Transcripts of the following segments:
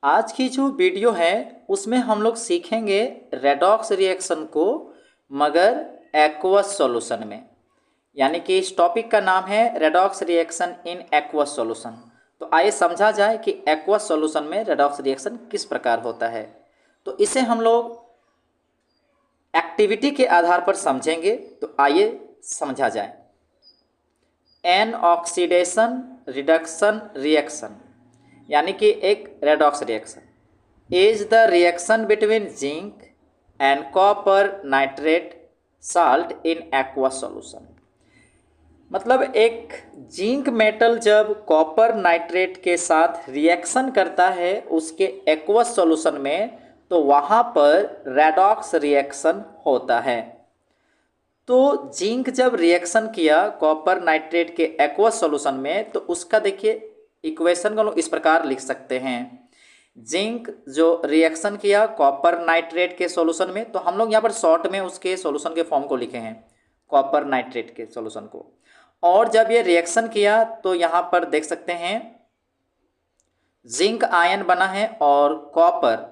आज की जो वीडियो है उसमें हम लोग सीखेंगे रेडॉक्स रिएक्शन को, मगर एक्वस सॉल्यूशन में। यानी कि इस टॉपिक का नाम है redox reaction in aqueous solution. तो आइए समझा जाए कि एक्वस सॉल्यूशन में रेडॉक्स रिएक्शन किस प्रकार होता है। तो इसे हम लोग एक्टिविटी के आधार पर समझेंगे। तो आइए समझा जाए। एन ऑक्सीडेशन रिडक्शन रिएक्शन यानी कि एक redox reaction is the reaction between zinc and copper nitrate salt in aqueous solution. मतलब एक जिंक मेटल जब कॉपर नाइट्रेट के साथ रिएक्शन करता है उसके एक्वस सॉल्यूशन में, तो वहाँ पर रेडॉक्स रिएक्शन होता है। तो जिंक जब रिएक्शन किया कॉपर नाइट्रेट के एक्वस सॉल्यूशन में, तो उसका देखिए इक्वेशन को लोग इस प्रकार लिख सकते हैं। जिंक जो रिएक्शन किया कॉपर नाइट्रेट के सॉल्यूशन में, तो हम लोग यहाँ पर शॉर्ट में उसके सॉल्यूशन के फॉर्म को लिखे हैं, कॉपर नाइट्रेट के सॉल्यूशन को। और जब ये रिएक्शन किया तो यहाँ पर देख सकते हैं जिंक आयन बना है और कॉपर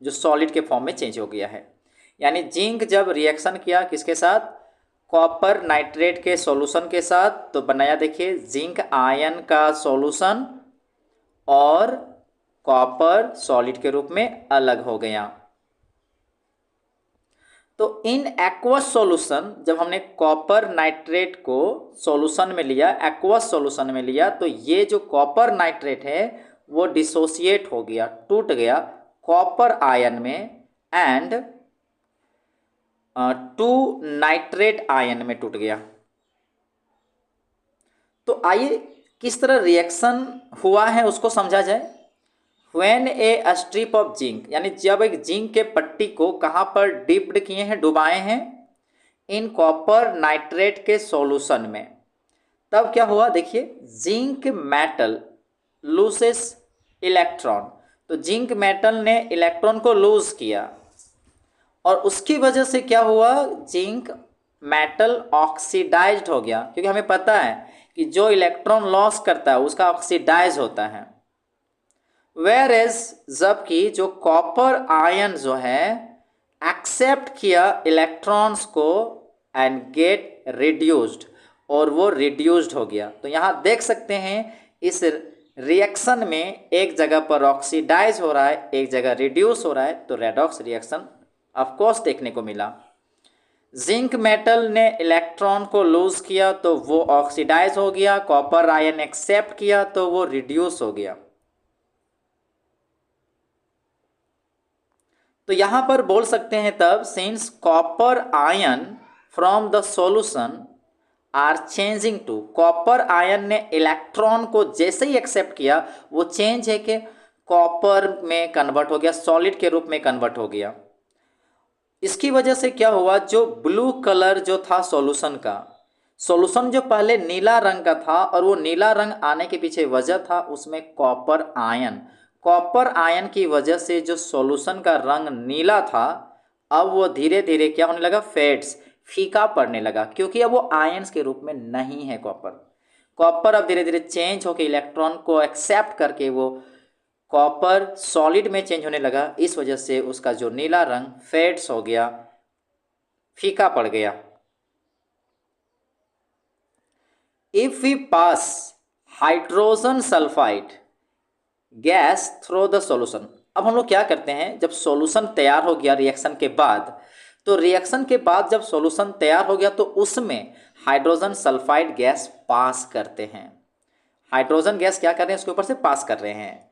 जो सॉलिड के फॉर्म में चेंज हो गया है। यानी जिंक जब रिएक्शन किया किसके साथ, कॉपर नाइट्रेट के सॉल्यूशन के साथ, तो बनाया देखिए जिंक आयन का सॉल्यूशन और कॉपर सॉलिड के रूप में अलग हो गया। तो इन एक्वस सॉल्यूशन जब हमने कॉपर नाइट्रेट को सॉल्यूशन में लिया, एक्वस सॉल्यूशन में लिया, तो ये जो कॉपर नाइट्रेट है वो डिसोसिएट हो गया, टूट गया कॉपर आयन में एंड टू नाइट्रेट आयन में टूट गया। तो आइए किस तरह रिएक्शन हुआ है उसको समझा जाए। When A strip of zinc, यानी जब एक जिंक के पट्टी को कहाँ पर डिप्ड किए हैं, डुबाए हैं इन कॉपर नाइट्रेट के सॉल्यूशन में, तब क्या हुआ देखिए, जिंक मेटल लूसेस इलेक्ट्रॉन। तो जिंक मेटल ने इलेक्ट्रॉन को लूज किया और उसकी वजह से क्या हुआ, जिंक मेटल ऑक्सीडाइज्ड हो गया। क्योंकि हमें पता है कि जो इलेक्ट्रॉन लॉस करता है उसका ऑक्सीडाइज होता है। वेयर एज जबकि जो कॉपर आयन जो है एक्सेप्ट किया इलेक्ट्रॉन्स को एंड गेट रिड्यूस्ड, और वो रिड्यूस्ड हो गया। तो यहाँ देख सकते हैं इस रिएक्शन में एक जगह पर ऑक्सीडाइज हो रहा है, एक जगह रिड्यूस हो रहा है, तो रेडॉक्स रिएक्शन ऑफ कोर्स देखने को मिला। जिंक मेटल ने इलेक्ट्रॉन को लूज किया तो वो ऑक्सीडाइज हो गया, कॉपर आयन एक्सेप्ट किया तो वो रिड्यूस हो गया। तो यहां पर बोल सकते हैं तब, since copper ion from the solution are changing to, copper ion ने इलेक्ट्रॉन को जैसे ही एक्सेप्ट किया वो चेंज है कि कॉपर में कन्वर्ट हो गया, सॉलिड के रूप में कन्वर्ट हो गया। इसकी वजह से क्या हुआ, जो ब्लू कलर जो था सॉल्यूशन का, सॉल्यूशन जो पहले नीला रंग का था और वो नीला रंग आने के पीछे वजह था उसमें कॉपर आयन की वजह से जो सॉल्यूशन का रंग नीला था, अब वो धीरे धीरे क्या होने लगा, फेड्स, फीका पड़ने लगा, क्योंकि अब वो आयन्स के रूप में नहीं है। कॉपर अब धीरे धीरे चेंज होकर इलेक्ट्रॉन को एक्सेप्ट करके वो कॉपर सॉलिड में चेंज होने लगा। इस वजह से उसका जो नीला रंग फेड्स हो गया, फीका पड़ गया। If we pass hydrogen sulphide gas through the solution, अब हम लोग क्या करते हैं, जब सॉल्यूशन तैयार हो गया रिएक्शन के बाद, तो रिएक्शन के बाद जब सॉल्यूशन तैयार हो गया तो उसमें हाइड्रोजन सल्फाइड गैस पास करते हैं। हाइड्रोजन गैस क्या कर रहे हैं, उसके ऊपर से पास कर रहे हैं।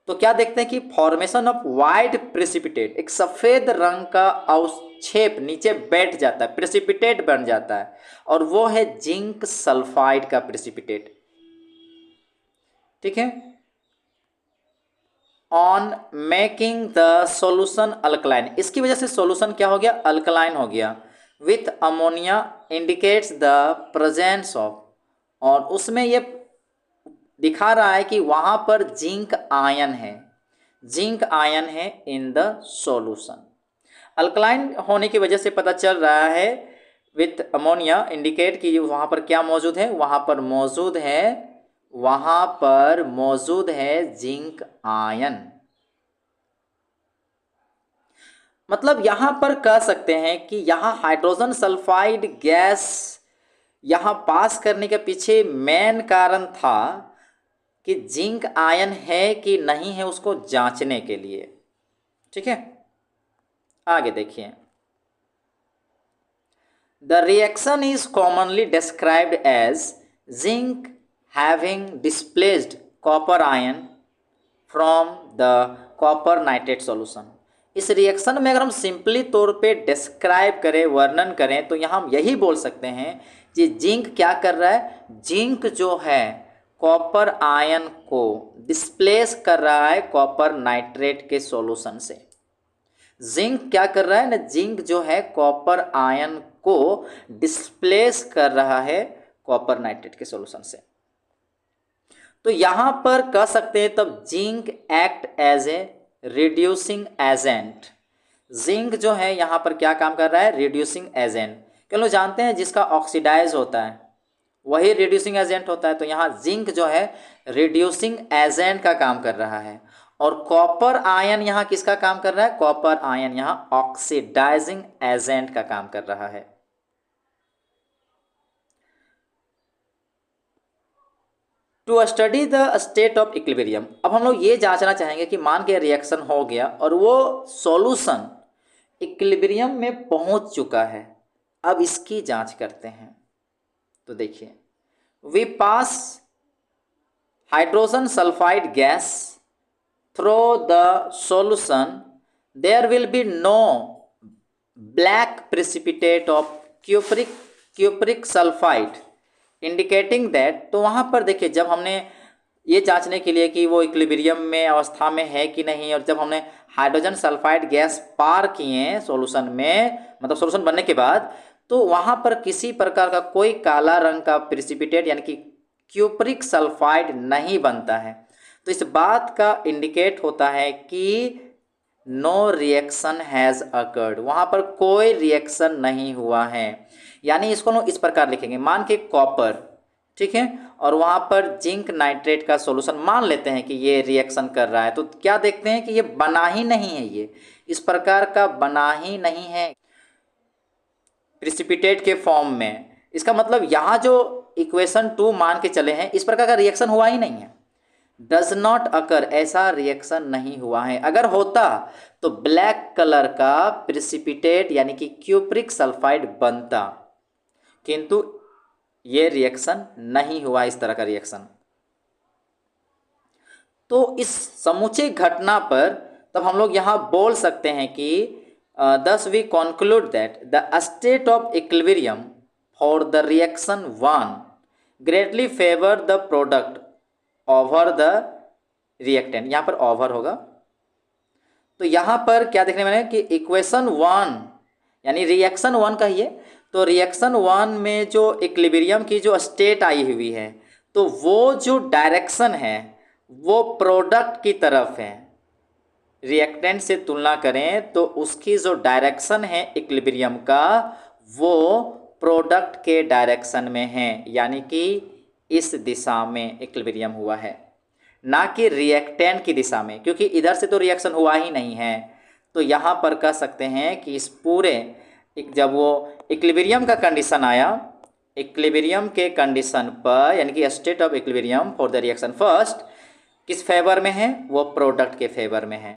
तो क्या देखते हैं कि फॉर्मेशन ऑफ वाइट प्रेसिपिटेट, एक सफेद रंग का अवक्षेप नीचे बैठ जाता है, प्रेसिपिटेट बन जाता है, और वो है जिंक सल्फाइड का प्रेसिपिटेट। ठीक है, on making the solution alkaline, इसकी वजह से सॉल्यूशन क्या हो गया, अल्कलाइन हो गया। With ammonia indicates the presence of, और उसमें ये दिखा रहा है कि वहां पर जिंक आयन है इन द सॉल्यूशन। अल्कलाइन होने की वजह से पता चल रहा है, विथ अमोनिया इंडिकेट कि वहां पर क्या मौजूद है, वहां पर मौजूद है जिंक आयन। मतलब यहाँ पर कह सकते हैं कि यहाँ हाइड्रोजन सल्फाइड गैस यहाँ पास करने के पीछे मेन कारण था कि जिंक आयन है कि नहीं है उसको जांचने के लिए। ठीक है, आगे देखिए। The reaction is commonly described as zinc having displaced copper ion from the copper nitrate solution. इस रिएक्शन में अगर हम सिंपली तौर पे डिस्क्राइब करें, वर्णन करें, तो यहाँ हम यही बोल सकते हैं कि जिंक क्या कर रहा है, जिंक जो है कॉपर आयन को डिस्प्लेस कर रहा है कॉपर नाइट्रेट के सॉल्यूशन से। जिंक क्या कर रहा है ना, जिंक जो है कॉपर आयन को डिस्प्लेस कर रहा है कॉपर नाइट्रेट के सॉल्यूशन से। तो यहां पर कह सकते हैं तब zinc act as a reducing agent. Zinc जो है यहां पर क्या काम कर रहा है, रिड्यूसिंग एजेंट। क्या लोग जानते हैं जिसका ऑक्सीडाइज होता है वही रिड्यूसिंग एजेंट होता है। तो यहाँ जिंक जो है रिड्यूसिंग एजेंट का काम कर रहा है, और कॉपर आयन यहाँ किसका काम कर रहा है, कॉपर आयन यहाँ ऑक्सीडाइजिंग एजेंट का काम कर रहा है। To study the state of equilibrium, अब हम लोग ये जांचना चाहेंगे कि मान के रिएक्शन हो गया और वो सॉल्यूशन इक्विलिब्रियम में पहुंच चुका है, अब इसकी जांच करते हैं। तो देखिए, we pass hydrogen sulphide gas through the solution, there will be no black precipitate of cupric sulphide indicating that. तो वहाँ पर देखिए, जब हमने ये जांचने के लिए कि वो इक्विलिब्रियम में अवस्था में है कि नहीं, और जब हमने हाइड्रोजन सल्फाइड गैस पार किए सॉल्यूशन में, मतलब सॉल्यूशन बनने के बाद, तो वहाँ पर किसी प्रकार का कोई काला रंग का प्रेसिपिटेट यानी कि क्यूप्रिक सल्फाइड नहीं बनता है। तो इस बात का इंडिकेट होता है कि नो रिएक्शन हैज़ अकर्ड, वहाँ पर कोई रिएक्शन नहीं हुआ है। यानी इसको हम इस प्रकार लिखेंगे, मान के कॉपर, ठीक है, और वहाँ पर जिंक नाइट्रेट का सॉल्यूशन मान लेते हैं कि ये रिएक्शन कर रहा है, तो क्या देखते हैं कि ये बना ही नहीं है, ये इस प्रकार का बना ही नहीं है प्रेसिपिटेट के फॉर्म में। इसका मतलब यहाँ जो इक्वेशन 2 मान के चले हैं, इस प्रकार का रिएक्शन हुआ ही नहीं है, डज नॉट अकर, ऐसा रिएक्शन नहीं हुआ है। अगर होता तो ब्लैक कलर का प्रेसिपिटेट यानी कि क्यूप्रिक सल्फाइड बनता, किंतु ये रिएक्शन नहीं हुआ, इस तरह का रिएक्शन। तो इस समूचे घटना पर तब हम लोग यहाँ बोल सकते हैं कि thus we conclude that the state of equilibrium for the reaction 1 greatly favor the product over the reactant। यहाँ पर over होगा, तो यहाँ पर क्या देखने में कि इक्वेशन 1 यानी रिएक्शन 1 कहिए, तो रिएक्शन 1 में जो इक्विलिब्रियम की जो स्टेट आई हुई है, तो वो जो डायरेक्शन है वो प्रोडक्ट की तरफ है। रिएक्टेंट से तुलना करें तो उसकी जो डायरेक्शन है इक्विलिब्रियम का, वो प्रोडक्ट के डायरेक्शन में है, यानी कि इस दिशा में इक्विलिब्रियम हुआ है, ना कि रिएक्टेंट की दिशा में, क्योंकि इधर से तो रिएक्शन हुआ ही नहीं है। तो यहाँ पर कह सकते हैं कि इस पूरे जब वो इक्विलिब्रियम का कंडीशन आया, इक्विलिब्रियम के कंडीशन पर यानी कि state of equilibrium for the reaction first किस फेवर में है, वो प्रोडक्ट के फेवर में है।